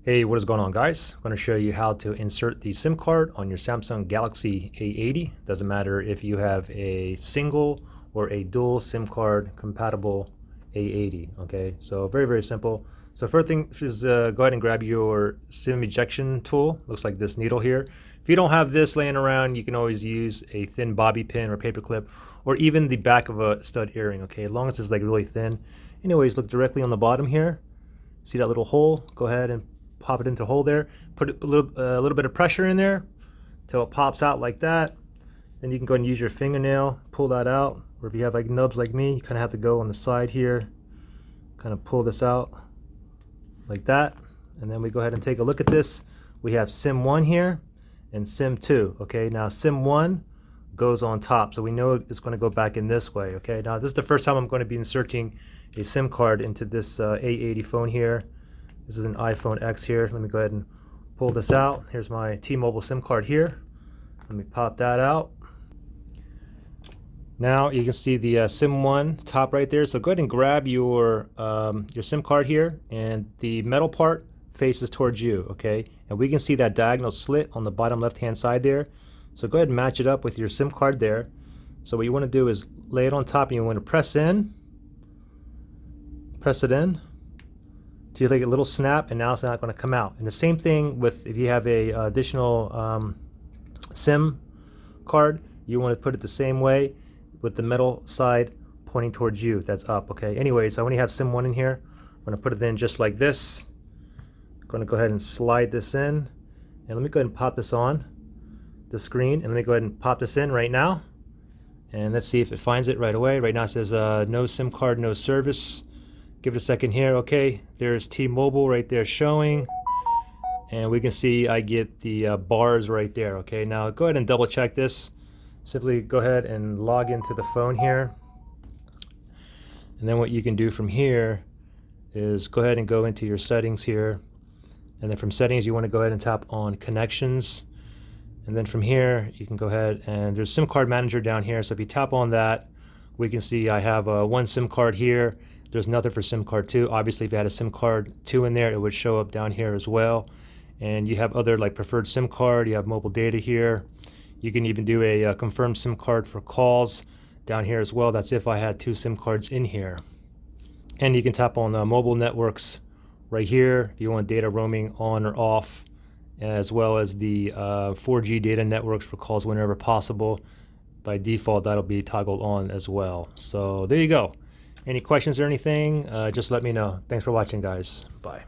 Hey, what is going on, guys? I'm going to show you how to insert the SIM card on your Samsung Galaxy A80. Doesn't matter if you have a single or a dual SIM card compatible A80. Okay, so very simple. So first thing is go ahead and grab your SIM ejection tool. Looks like this needle here. If you don't have this laying around, you can always use a thin bobby pin or paper clip, or even the back of a stud earring. Okay, as long as it's like really thin. Anyways, look directly on the bottom here. See that little hole? Go ahead and pop it into the hole there. Put a little bit of pressure in there till it pops out like that. Then you can go and use your fingernail, pull that out. Or if you have like nubs like me, you kind of have to go on the side here, kind of pull this out like that. And then we go ahead and take a look at this. We have SIM 1 here and SIM 2. Okay, now SIM 1 goes on top, so we know it's going to go back in this way. Okay, now this is the first time I'm going to be inserting a SIM card into this A80 phone here. This is an iPhone X here. Let me go ahead and pull this out. Here's my T-Mobile SIM card here. Let me pop that out. Now you can see the SIM 1 top right there. So go ahead and grab your SIM card here, and the metal part faces towards you, okay? And we can see that diagonal slit on the bottom left-hand side there. So go ahead and match it up with your SIM card there. So what you want to do is lay it on top, and you want to press it in. So you like a little snap, and now it's not going to come out. And the same thing with if you have a additional SIM card, you want to put it the same way with the metal side pointing towards you. That's up. Okay. Anyways, I only have SIM 1 in here. I'm going to put it in just like this. I'm going to go ahead and slide this in, and let me go ahead and pop this on the screen, and let me go ahead and pop this in right now, and let's see if it finds it right away. Right now it says no SIM card, no service. Give it a second here. Okay, there's T-Mobile right there showing, and we can see I get the bars right there. Okay, now go ahead and double check this. Simply go ahead and log into the phone here, and then what you can do from here is go ahead and go into your settings here, and then from settings you want to go ahead and tap on connections, and then from here you can go ahead and there's SIM card manager down here. So if you tap on that, we can see I have one SIM card here. There's nothing for SIM card 2. Obviously, if you had a SIM card 2 in there, it would show up down here as well. And you have other like preferred SIM card. You have mobile data here. You can even do a confirmed SIM card for calls down here as well. That's if I had 2 SIM cards in here. And you can tap on mobile networks right here if you want data roaming on or off, as well as the 4G data networks for calls whenever possible. By default, that'll be toggled on as well. So there you go. Any questions or anything, just let me know. Thanks for watching, guys. Bye.